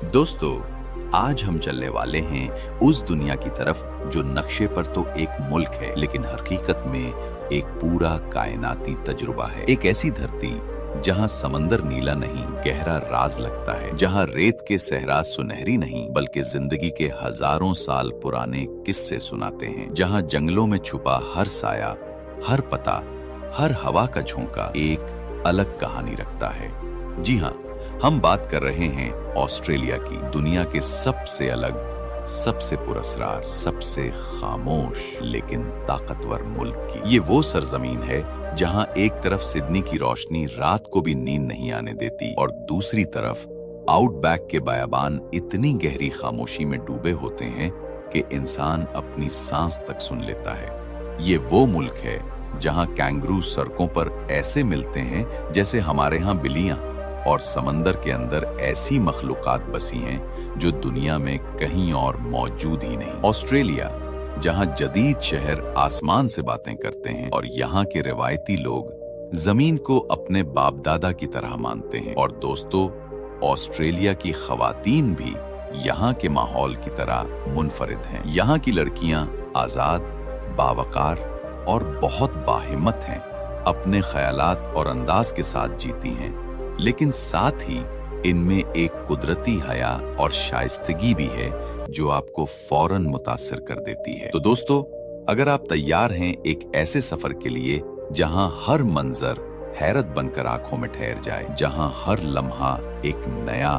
दोस्तों, आज हम चलने वाले हैं उस दुनिया की तरफ जो नक्शे पर तो एक मुल्क है, लेकिन हकीकत में एक पूरा कायनाती तजुर्बा है। एक ऐसी धरती जहां समंदर नीला नहीं, गहरा राज लगता है, जहां रेत के सहरा सुनहरी नहीं, बल्कि जिंदगी के हजारों साल पुराने किस्से सुनाते हैं, जहां जंगलों में छुपा हर साया, हर पता, हर हवा का झोंका एक अलग कहानी रखता है। जी हाँ, हम बात कर रहे हैं ऑस्ट्रेलिया की, दुनिया के सबसे अलग, सबसे पुरस्कार, सबसे खामोश लेकिन ताकतवर मुल्क की। ये वो सरजमीन है जहां एक तरफ सिडनी की रोशनी रात को भी नींद नहीं आने देती और दूसरी तरफ आउटबैक के बयाबान इतनी गहरी खामोशी में डूबे होते हैं कि इंसान अपनी सांस तक सुन लेता है। ये वो मुल्क है जहां कैंगरू सड़कों पर ऐसे मिलते हैं जैसे हमारे यहाँ बिल्लियां, और समंदर के अंदर ऐसी मखलूकात बसी हैं जो दुनिया में कहीं और मौजूद ही नहीं। ऑस्ट्रेलिया, जहां जदीद शहर आसमान से बातें करते हैं और यहाँ के रिवायती लोग जमीन को अपने बाप दादा की तरह मानते हैं। और दोस्तों, ऑस्ट्रेलिया की खवातीन भी यहाँ के माहौल की तरह मुनफरिद हैं। यहाँ की लड़कियां आजाद, बावकार और बहुत बाहिम्मत हैं, अपने ख्यालात और अंदाज के साथ जीती हैं, लेकिन साथ ही इनमें एक कुदरती हया और शाइस्तगी भी है जो आपको फौरन मुतासिर कर देती है। तो दोस्तों, अगर आप तैयार हैं एक ऐसे सफर के लिए जहां हर मंजर हैरत बनकर आंखों में ठहर जाए, जहां हर लम्हा एक नया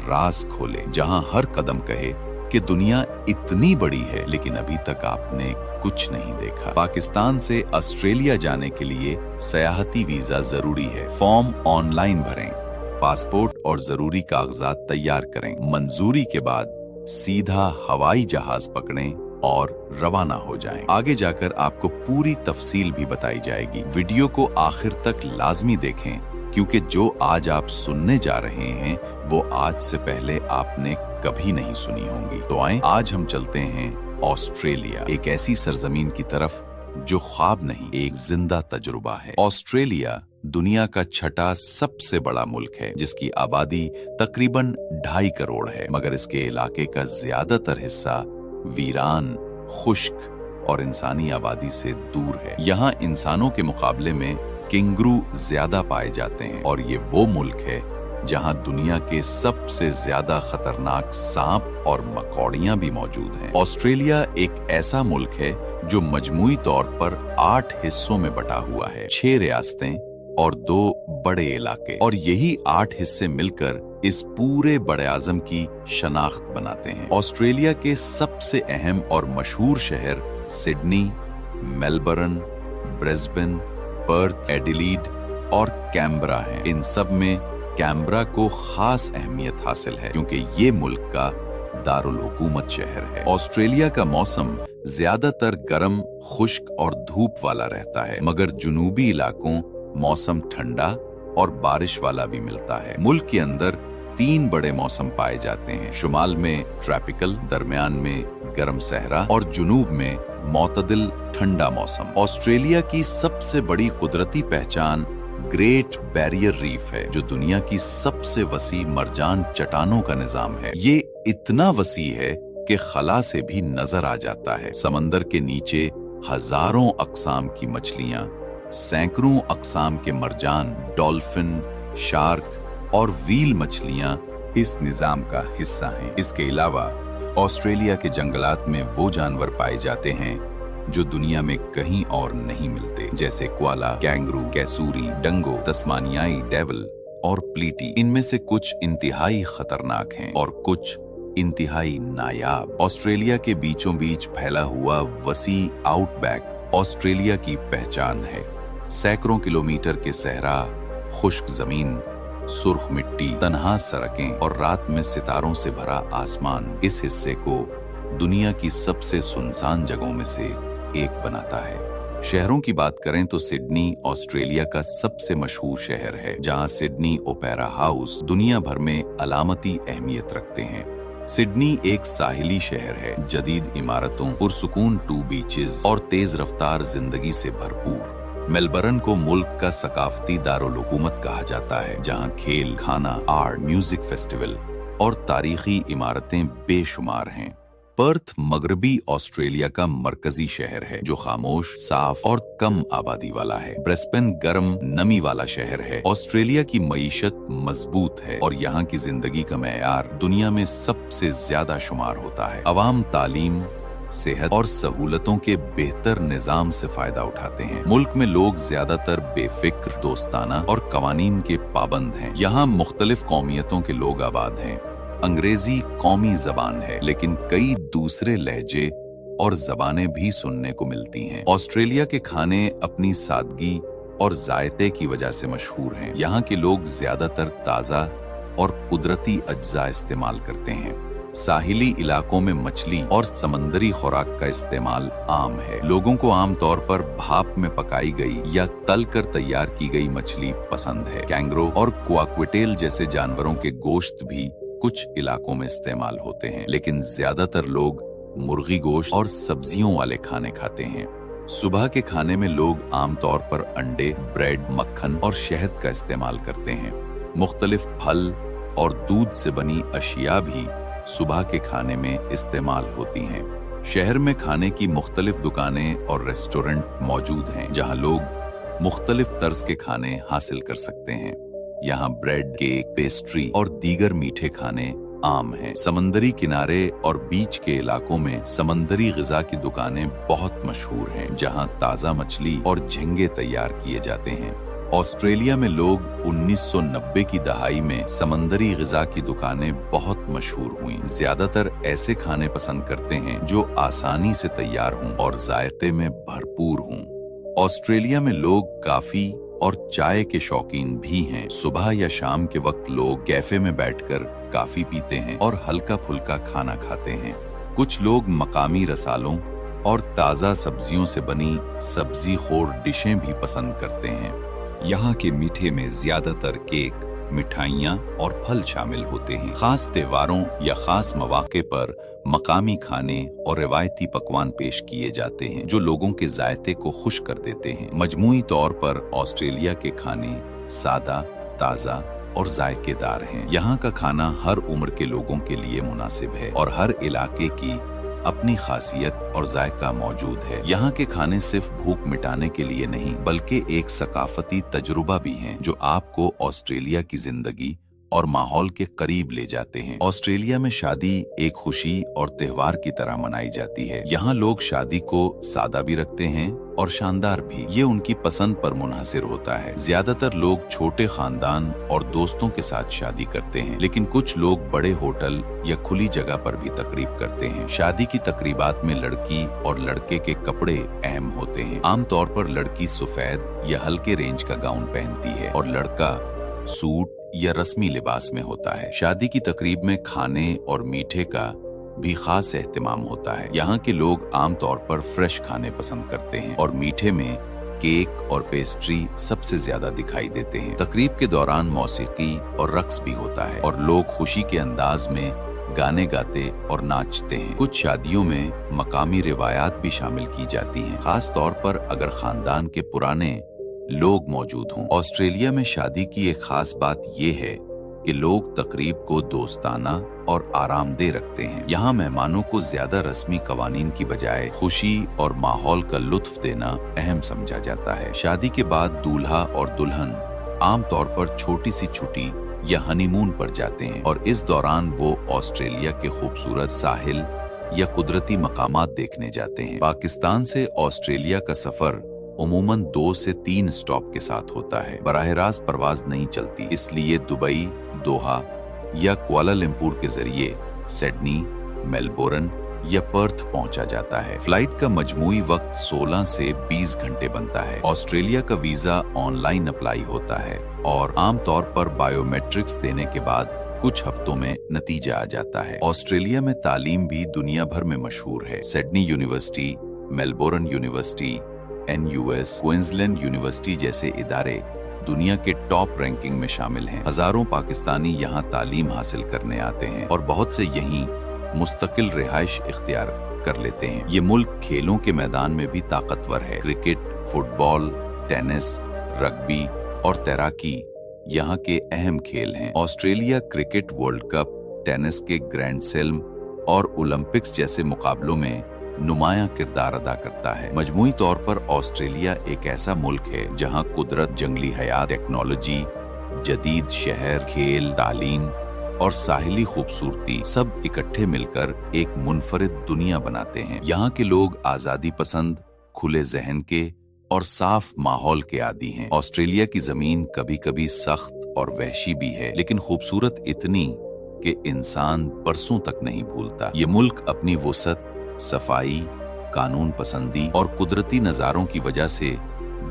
राज खोले, जहां हर कदम कहे कि दुनिया इतनी बड़ी है लेकिन अभी तक आपने कुछ नहीं देखा। पाकिस्तान से ऑस्ट्रेलिया जाने के लिए सयाहती वीजा जरूरी है। फॉर्म ऑनलाइन भरें, पासपोर्ट और जरूरी कागजात तैयार करें। मंजूरी के बाद सीधा हवाई जहाज पकड़ें और रवाना हो जाएं। आगे जाकर आपको पूरी तफसील भी बताई जाएगी। वीडियो को आखिर तक लाजमी देखें, क्योंकि जो आज आप सुनने जा रहे हैं वो आज से पहले आपने कभी नहीं सुनी होंगी। तो आएं, आज हम चलते हैं ऑस्ट्रेलिया, एक ऐसी सरजमीन की तरफ जो ख्वाब नहीं, एक जिंदा तजुर्बा है। ऑस्ट्रेलिया दुनिया का छठा सबसे बड़ा मुल्क है, जिसकी आबादी तकरीबन 2.5 करोड़ है, मगर इसके इलाके का ज्यादातर हिस्सा वीरान, खुश्क और इंसानी आबादी से दूर है। यहाँ इंसानों के मुकाबले में कैंगरू ज्यादा पाए जाते हैं, और ये वो मुल्क है जहां दुनिया के सबसे ज्यादा खतरनाक सांप और मकौड़ियां भी मौजूद हैं। ऑस्ट्रेलिया एक ऐसा मुल्क है जो मजमूई तौर पर 8 हिस्सों में बटा हुआ है, 6 रियासतें और 2 बड़े इलाके, और यही 8 हिस्से मिलकर इस पूरे बड़े आजम की शनाख्त बनाते हैं। ऑस्ट्रेलिया के सबसे अहम और मशहूर शहर सिडनी, मेलबर्न, ब्रिस्बेन, पर्थ, एडिलीड और कैनबरा हैं। इन सब में कैनबरा को खास अहमियत हासिल है क्योंकि ये मुल्क का दारुल हुकूमत शहर है। ऑस्ट्रेलिया का मौसम ज्यादातर गर्म, खुश्क और धूप वाला रहता है, मगर जुनूबी इलाकों मौसम ठंडा और बारिश वाला भी मिलता है। मुल्क के अंदर 3 बड़े मौसम पाए जाते हैं, शुमाल में ट्रॉपिकल, दरमियान में गर्म सहरा और जुनूब में मोतदिल ठंडा मौसम। ऑस्ट्रेलिया की सबसे बड़ी कुदरती पहचान ग्रेट बैरियर रीफ है, जो दुनिया की सबसे वसी मरजान चट्टानों का निजाम है। ये इतना वसी है कि खला से भी नजर आ जाता है। समंदर के नीचे हजारों अकसाम की मछलियां, सैकड़ों अकसाम के मरजान, डॉल्फिन, शार्क और व्हील मछलियां इस निजाम का हिस्सा हैं। इसके अलावा ऑस्ट्रेलिया के जंगलात में वो जानवर पाए जाते हैं जो दुनिया में कहीं और नहीं मिलते, जैसे क्वाला, कैंगरू, कैसूरी, डंगो, तस्मानियाई डेविल और प्लीटी। इनमें से कुछ इंतहाई खतरनाक हैं और कुछ इंतहाई नायाब। ऑस्ट्रेलिया के बीचों बीच फैला हुआ वसी आउटबैक ऑस्ट्रेलिया की पहचान है। सैकड़ों किलोमीटर के सहरा, खुश्क जमीन, सुर्ख मिट्टी, तन्हा सड़कें और रात में सितारों से भरा आसमान इस हिस्से को दुनिया की सबसे सुनसान जगहों में से एक बनाता है। शहरों की बात करें तो सिडनी ऑस्ट्रेलिया का सबसे मशहूर शहर है, जहां सिडनी ओपेरा हाउस दुनिया भर में अलामती अहमियत रखते हैं। सिडनी एक साहिली शहर है, जदीद इमारतों, पुरसुकून 2 बीचेस और तेज रफ्तार जिंदगी से भरपूर। मेलबर्न को मुल्क का सकाफती दारुल हुकूमत कहा जाता है, जहां खेल, खाना, आर्ट, म्यूजिक फेस्टिवल और तारीखी इमारतें बेशुमार हैं। पर्थ मगरबी ऑस्ट्रेलिया का मरकजी शहर है जो खामोश, साफ और कम आबादी वाला है। ब्रिस्बेन गर्म, नमी वाला शहर है। ऑस्ट्रेलिया की मईशत मजबूत है और यहाँ की जिंदगी का मेयार दुनिया में सबसे ज्यादा शुमार होता है। अवाम तालीम, सेहत और सहूलतों के बेहतर निजाम से फायदा उठाते हैं। मुल्क में लोग ज्यादातर बेफिक्र, दोस्ताना और कवानीन के पाबंद हैं। यहाँ मुख्तलिफ कौमियतों के लोग आबाद हैं। अंग्रेजी कौमी जबान है, लेकिन कई दूसरे लहजे और जबानें भी सुनने को मिलती हैं। ऑस्ट्रेलिया के खाने अपनी सादगी और जायते की वजह से मशहूर हैं। यहाँ के लोग ज्यादातर ताज़ा और कुदरती अज्जा इस्तेमाल करते हैं। साहिली इलाकों में मछली और समंदरी खुराक का इस्तेमाल आम है। लोगों को आमतौर पर भाप में पकाई गई या तल कर तैयार की गई मछली पसंद है। कैंगरो और क्वाक्विटेल जैसे जानवरों के गोश्त भी कुछ इलाकों में इस्तेमाल होते हैं, लेकिन ज्यादातर लोग मुर्गी गोश्त और सब्जियों वाले खाने खाते हैं। सुबह के खाने में लोग आमतौर पर अंडे, ब्रेड, मक्खन और शहद का इस्तेमाल करते हैं। मुख्तलिफ फल और दूध से बनी अशिया भी सुबह के खाने में इस्तेमाल होती हैं। शहर में खाने की मुख्तलिफ दुकानें और रेस्टोरेंट मौजूद हैं, जहां लोग मुख्तलिफ तर्ज के खाने हासिल कर सकते हैं। यहाँ ब्रेड, केक, पेस्ट्री और दीगर मीठे खाने आम हैं। समंदरी किनारे और बीच के इलाकों में समंदरी ग़िज़ा की दुकानें बहुत मशहूर हैं, जहाँ ताज़ा मछली और झींगे तैयार किए जाते हैं। ऑस्ट्रेलिया में लोग 1990 की दहाई में समंदरी ग़िज़ा की दुकानें बहुत मशहूर हुईं। ज्यादातर ऐसे खाने पसंद करते हैं जो आसानी से तैयार हों और जायके में भरपूर हों। ऑस्ट्रेलिया में लोग काफी और चाय के शौकीन भी हैं। सुबह या शाम के वक्त लोग कैफे में बैठकर काफी पीते हैं और हल्का फुल्का खाना खाते हैं। कुछ लोग मकामी रसालों और ताज़ा सब्जियों से बनी सब्जी खोर डिशें भी पसंद करते हैं। यहाँ के मीठे में ज्यादातर केक, मिठाइयाँ और फल शामिल होते हैं। खास त्योहारों या खास मौके पर मकामी खाने और रिवायती पकवान पेश किए जाते हैं जो लोगों के जायके को खुश कर देते हैं। मजमूई तौर पर ऑस्ट्रेलिया के खाने सादा, ताज़ा और जायकेदार हैं। यहाँ का खाना हर उम्र के लोगों के लिए मुनासिब है और हर इलाके की अपनी खासियत और जायका मौजूद है। यहाँ के खाने सिर्फ भूख मिटाने के लिए नहीं, बल्कि एक सकाफती तजुर्बा भी हैं जो आपको ऑस्ट्रेलिया की जिंदगी और माहौल के करीब ले जाते हैं। ऑस्ट्रेलिया में शादी एक खुशी और त्योहार की तरह मनाई जाती है। यहाँ लोग शादी को सादा भी रखते हैं और शानदार भी। ये उनकी पसंद पर मुनहसिर होता है। ज्यादातर लोग छोटे खानदान और दोस्तों के साथ शादी करते हैं, लेकिन कुछ लोग बड़े होटल या खुली जगह पर भी तकरीब करते हैं। शादी की तकरीबात में लड़की और लड़के के कपड़े अहम होते हैं। आमतौर पर लड़की सफेद या हल्के रेंज का गाउन पहनती है और लड़का सूट या रस्मी लिबास में होता है। शादी की तकरीब में खाने और मीठे का भी खास एहतमाम होता है। यहाँ के लोग आमतौर पर फ्रेश खाने पसंद करते हैं और मीठे में केक और पेस्ट्री सबसे ज्यादा दिखाई देते हैं। तकरीब के दौरान मौसीकी और रक्स भी होता है और लोग खुशी के अंदाज में गाने गाते और नाचते हैं। कुछ शादियों में मकामी रिवायात भी शामिल की जाती हैं, खास तौर पर अगर खानदान के पुराने लोग मौजूद हों। ऑस्ट्रेलिया में शादी की एक खास बात यह है कि लोग तकरीब को दोस्ताना और आरामदेह रखते हैं। यहाँ मेहमानों को ज्यादा रस्मी कवानीन की बजाय खुशी और माहौल का लुत्फ देना अहम समझा जाता है। शादी के बाद दूल्हा और दुल्हन आमतौर पर छोटी सी छुट्टी या हनीमून पर जाते हैं और इस दौरान वो ऑस्ट्रेलिया के खूबसूरत साहिल या कुदरती मकामात देखने जाते हैं। पाकिस्तान से ऑस्ट्रेलिया का सफर उमूमन 2 से 3 स्टॉप के साथ होता है। बराह रास्त परवाज नहीं चलती, इसलिए दुबई, दोहा या कुआलालंपुर के जरिए सिडनी, मेलबोर्न या पर्थ पहुंचा जाता है। फ्लाइट का मजमूई वक्त 16 से 20 घंटे बनता है। ऑस्ट्रेलिया का वीजा ऑनलाइन अप्लाई होता है और आमतौर पर बायोमेट्रिक्स देने के बाद कुछ हफ्तों में नतीजा आ जाता है। ऑस्ट्रेलिया में तालीम भी दुनिया भर में मशहूर है। Sydney university, Melbourne university, NUS, Queensland university जैसे इदारे दुनिया के टॉप रैंकिंग में शामिल हैं। हजारों पाकिस्तानी यहाँ तालीम हासिल करने आते हैं और बहुत से यहीं मुस्तकिल रिहाइश इख्तियार कर लेते हैं। ये मुल्क खेलों के मैदान में भी ताकतवर है। क्रिकेट, फुटबॉल, टेनिस, रग्बी और तैराकी यहाँ के अहम खेल हैं। Australia cricket world cup tennis के ग्रैंड स्लैम और ओलंपिक्स जैसे मुकाबलों में नुमायां किरदार अदा करता है। मजमूई तौर पर ऑस्ट्रेलिया एक ऐसा मुल्क है जहां कुदरत, जंगली हयात, टेक्नोलॉजी, जदीद शहर, खेल, तालीम और साहिली खूबसूरती सब इकट्ठे मिलकर एक मुनफरिद दुनिया बनाते हैं। यहाँ के लोग आजादी पसंद, खुले जहन के और साफ माहौल के आदी हैं। ऑस्ट्रेलिया की जमीन कभी कभी सख्त और वहशी भी है, लेकिन खूबसूरत इतनी कि इंसान बरसों तक नहीं भूलता। ये मुल्क अपनी वुसअत, सफाई, कानून पसंदी और कुदरती नज़ारों की वजह से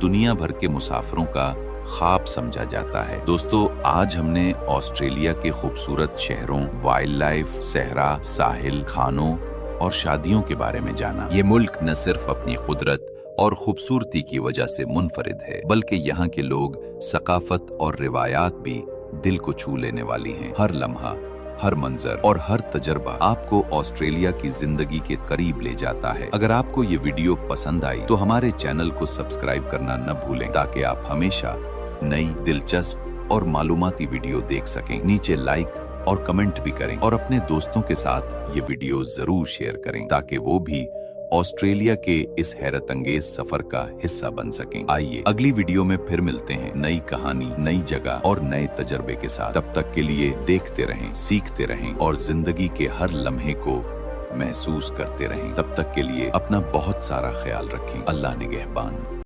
दुनिया भर के मुसाफिरों का ख्वाब समझा जाता है। दोस्तों, आज हमने ऑस्ट्रेलिया के खूबसूरत शहरों, वाइल्ड लाइफ, सहरा, साहिल, खानों और शादियों के बारे में जाना। ये मुल्क न सिर्फ अपनी कुदरत और खूबसूरती की वजह से मुनफरिद है, बल्कि यहाँ के लोग, सकाफत और रिवायात भी दिल को छू लेने वाली हैं। हर लम्हा, हर मंजर और हर तजर्बा आपको ऑस्ट्रेलिया की जिंदगी के करीब ले जाता है। अगर आपको ये वीडियो पसंद आई तो हमारे चैनल को सब्सक्राइब करना न भूलें, ताकि आप हमेशा नई, दिलचस्प और मालूमाती वीडियो देख सकें। नीचे लाइक और कमेंट भी करें और अपने दोस्तों के साथ ये वीडियो जरूर शेयर करें, ताकि वो भी ऑस्ट्रेलिया के इस हैरत अंगेज सफर का हिस्सा बन सकें। आइए अगली वीडियो में फिर मिलते हैं, नई कहानी, नई जगह और नए तजर्बे के साथ। तब तक के लिए देखते रहें, सीखते रहें और जिंदगी के हर लम्हे को महसूस करते रहें। तब तक के लिए अपना बहुत सारा ख्याल रखें। अल्लाह निगहबान।